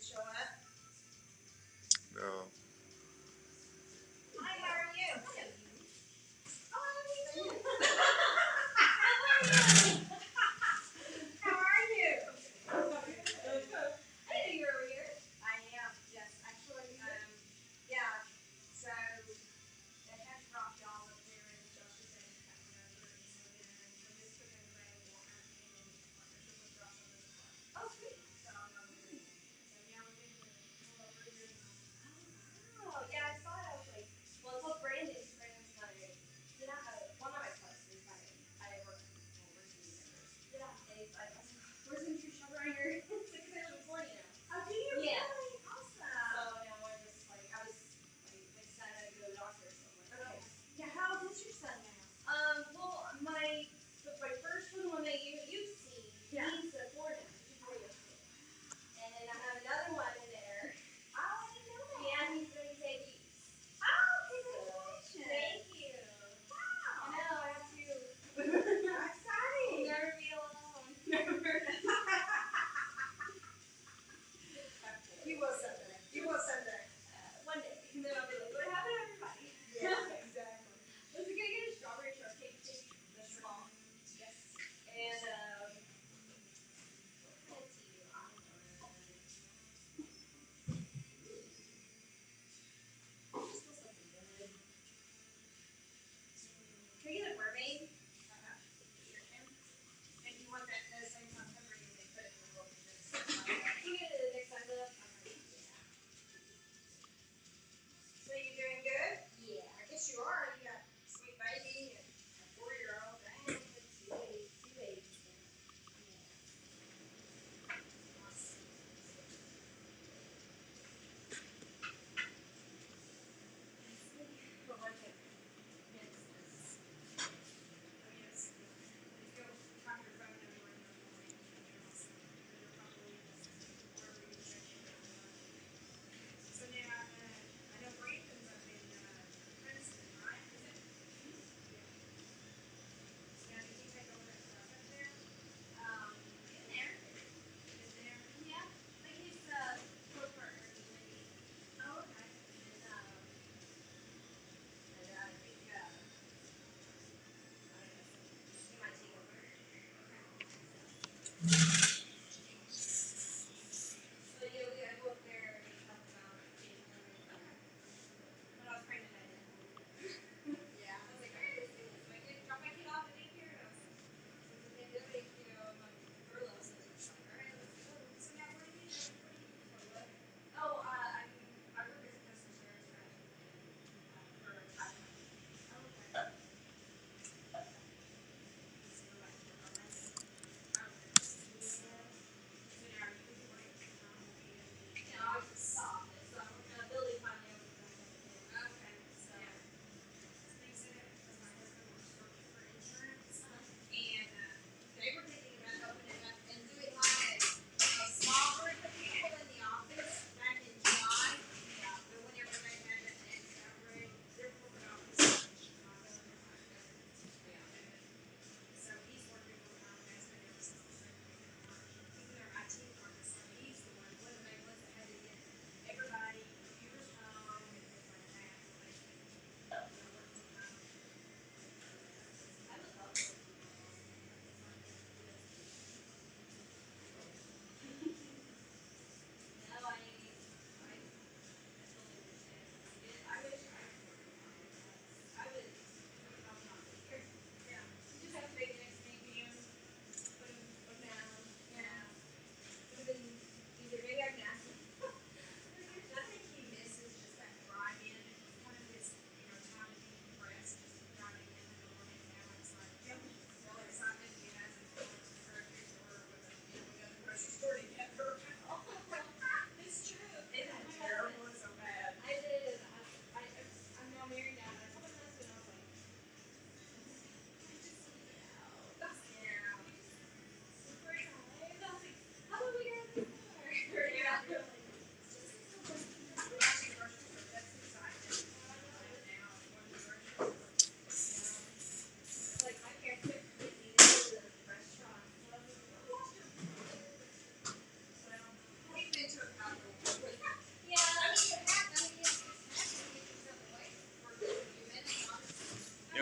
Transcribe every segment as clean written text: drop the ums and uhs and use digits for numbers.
to show up. No. Hi, how are you? Oh, me too. How are you? I knew you were over here. I am, yes. Actually, yeah. So they had dropped y'all up there and Josh was saying to come over and so then we just took everybody and walked out and partnership with Josh on this one. Oh, sweet. So I'm over here. So yeah, we're getting to pull over here now. Oh, yeah, I saw it. I was like, well, it's what Brandon's like, did I have one of my classes, I work over team members. Yeah. And he's like, where's the nutrition runner? It's like, because I live in Florida now. Oh, do you? Yeah. Really? Awesome. So now I'm just like, I was like excited to go to the doctor. So I'm like, okay. Yeah, how old is your son now? Well, my first one that you've seen, yeah. He's 4 now. He's 4 years old. And then I have another one in there. Oh, I didn't know that. Yeah, he's 38 weeks. Oh, congratulations. Thank you. Wow. I know, I have to. How exciting. I'll never be alone. Never. You will someday. You will someday. One day. And then I'll be like, what happened to everybody? Yeah, exactly. Was it going to get a strawberry shortcake cake? The small. Yes. And, let's see. Just feel something good. Can you get a mermaid? Sure can. And you want that the same time pepper you may put it in a little bit. Can you get it the next size up? Yeah.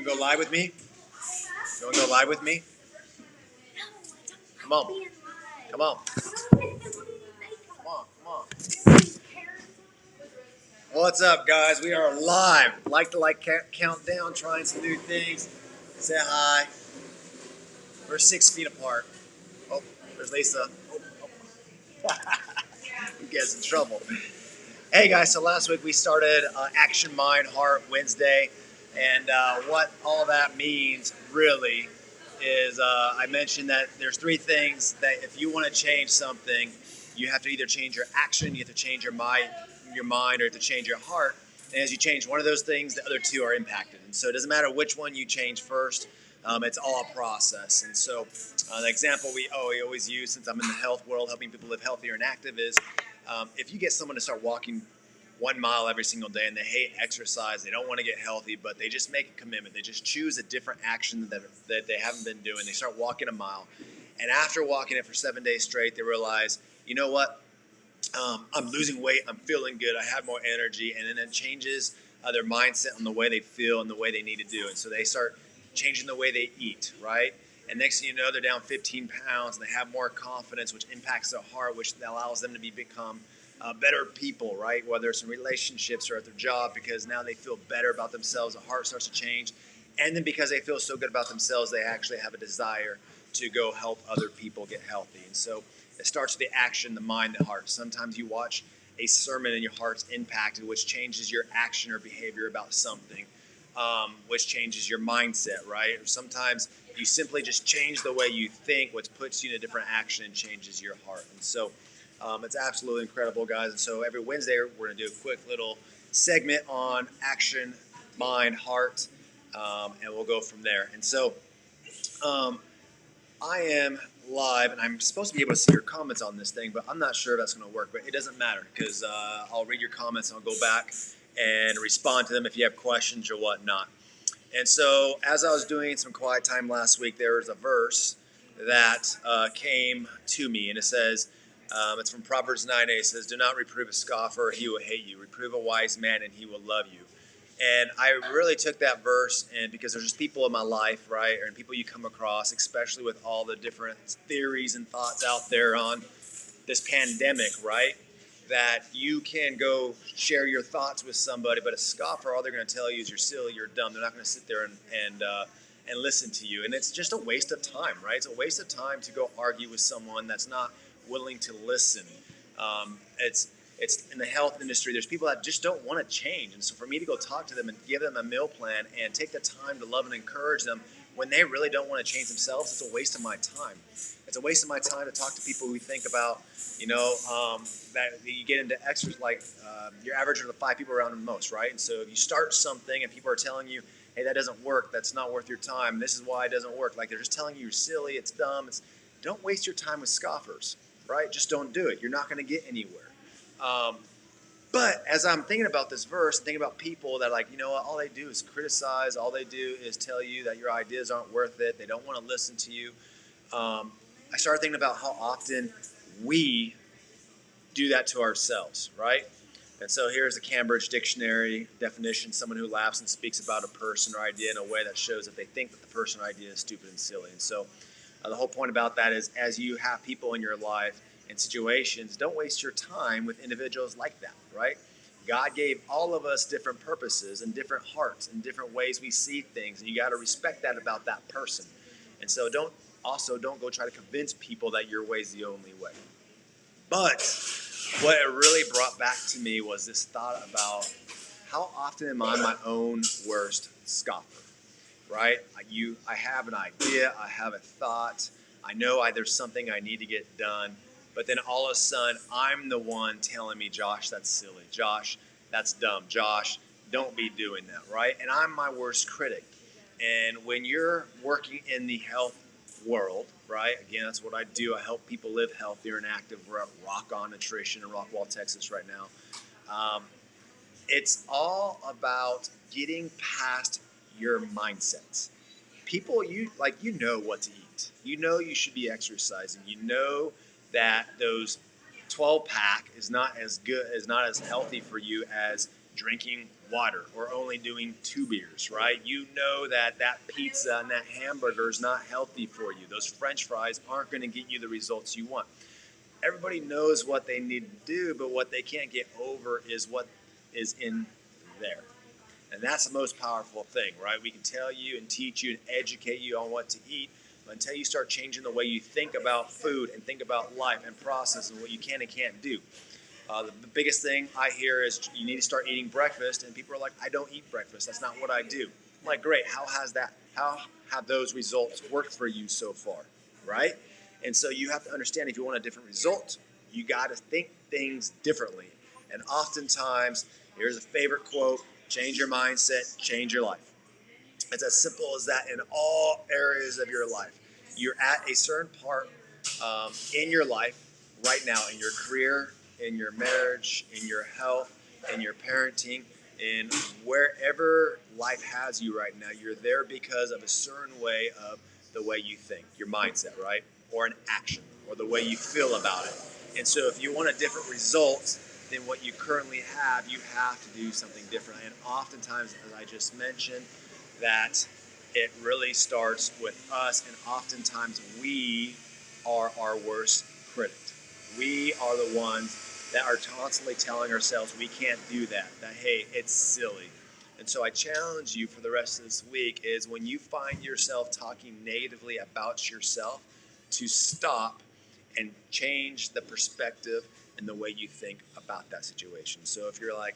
go live with me? You want to go live with me? Come on. Come on. Come on. Come on. What's up, guys? We are live. Like to count down, trying some new things. Say hi. We're 6 feet apart. Oh, there's Lisa. Oh. Who gets in trouble? Hey guys, so last week we started Action Mind Heart Wednesday, and what all that means really is I mentioned that there's 3 things that if you want to change something, you have to either change your action, you have to change your mind, or you have to change your heart. And as you change one of those things, the other 2 are impacted. And so it doesn't matter which one you change first. It's all a process. And so the example we always use, since I'm in the health world, helping people live healthier and active, is if you get someone to start walking 1 mile every single day and they hate exercise, they don't want to get healthy, but they just make a commitment. They just choose a different action that they haven't been doing. They start walking a mile. And after walking it for 7 days straight, they realize, you know what? I'm losing weight. I'm feeling good. I have more energy. And then it changes their mindset on the way they feel and the way they need to do it. So they start changing the way they eat, right? And next thing you know, they're down 15 pounds and they have more confidence, which impacts their heart, which allows them to become better people, right? Whether it's in relationships or at their job, because now they feel better about themselves. The heart starts to change. And then because they feel so good about themselves, they actually have a desire to go help other people get healthy. And so it starts with the action, the mind, the heart. Sometimes you watch a sermon and your heart's impacted, which changes your action or behavior about something, which changes your mindset, right? Or sometimes you simply just change the way you think, which puts you in a different action and changes your heart. And so it's absolutely incredible, guys. And so every Wednesday, we're going to do a quick little segment on action, mind, heart, and we'll go from there. And so I am live, and I'm supposed to be able to see your comments on this thing, but I'm not sure if that's going to work. But it doesn't matter because I'll read your comments and I'll go back and respond to them if you have questions or whatnot. And so, as I was doing some quiet time last week, there was a verse that came to me, and it says, it's from Proverbs 9:8. It says, "Do not reprove a scoffer, or he will hate you. Reprove a wise man, and he will love you." And I really took that verse, and because there's just people in my life, right, and people you come across, especially with all the different theories and thoughts out there on this pandemic, right? That you can go share your thoughts with somebody, but a scoffer, all they're going to tell you is you're silly, you're dumb. They're not going to sit there and listen to you, and it's just a waste of time, right? It's a waste of time to go argue with someone that's not willing to listen. It's in the health industry. There's people that just don't want to change, and so for me to go talk to them and give them a meal plan and take the time to love and encourage them when they really don't want to change themselves, it's a waste of my time. It's a waste of my time to talk to people who think about, that you get into exercise, like you're averaging the 5 people around the most, right? And so if you start something and people are telling you, hey, that doesn't work, that's not worth your time, this is why it doesn't work, like they're just telling you you're silly, it's dumb, don't waste your time with scoffers, right? Just don't do it. You're not going to get anywhere. But as I'm thinking about this verse, thinking about people that all they do is criticize, all they do is tell you that your ideas aren't worth it, they don't want to listen to you. I started thinking about how often we do that to ourselves, right? And so here's the Cambridge Dictionary definition: someone who laughs and speaks about a person or idea in a way that shows that they think that the person or idea is stupid and silly. And so the whole point about that is, as you have people in your life and situations, don't waste your time with individuals like that, right? God gave all of us different purposes and different hearts and different ways we see things, and you got to respect that about that person. And so don't go try to convince people that your way is the only way. But what it really brought back to me was this thought about how often am I my own worst scoffer, right? I have an idea, I have a thought, I know there's something I need to get done, but then all of a sudden I'm the one telling me, Josh, that's silly. Josh, that's dumb. Josh, don't be doing that, right? And I'm my worst critic. And when you're working in the health world, right? Again, that's what I do. I help people live healthier and active. We're at Rock On Nutrition in Rockwall, Texas right now. It's all about getting past your mindsets. People, you know what to eat. You know you should be exercising. You know that those 12 pack is not as good, is not as healthy for you as drinking water or only doing 2 beers, right? You know that that pizza and that hamburger is not healthy for you. Those French fries aren't going to get you the results you want. Everybody knows what they need to do, but what they can't get over is what is in there. And that's the most powerful thing, right? We can tell you and teach you and educate you on what to eat, but until you start changing the way you think about food and think about life and process and what you can and can't do. The biggest thing I hear is you need to start eating breakfast, and people are like, I don't eat breakfast. That's not what I do. I'm like, great. How have those results worked for you so far, right? And so you have to understand if you want a different result, you got to think things differently. And oftentimes, here's a favorite quote: change your mindset, change your life. It's as simple as that in all areas of your life. You're at a certain part in your life right now, in your career, in your marriage, in your health, in your parenting, in wherever life has you right now. You're there because of a certain way of the way you think, your mindset, right? Or an action, or the way you feel about it. And so if you want a different result than what you currently have, you have to do something different. And oftentimes, as I just mentioned, that it really starts with us, and oftentimes we are our worst critic. We are the ones that are constantly telling ourselves we can't do that, that hey, it's silly. And so I challenge you for the rest of this week is when you find yourself talking negatively about yourself, to stop and change the perspective and the way you think about that situation. So if you're like,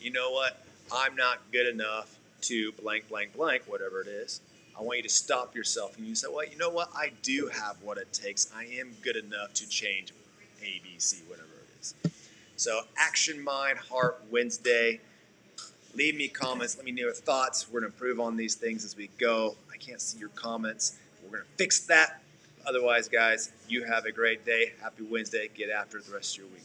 you know what, I'm not good enough to blank, blank, blank, whatever it is, I want you to stop yourself and you say, well, you know what, I do have what it takes. I am good enough to change A, B, C, whatever it is. So Action Mind Heart Wednesday. Leave me comments. Let me know your thoughts. We're going to improve on these things as we go. I can't see your comments. We're going to fix that. Otherwise, guys, you have a great day. Happy Wednesday. Get after it the rest of your week.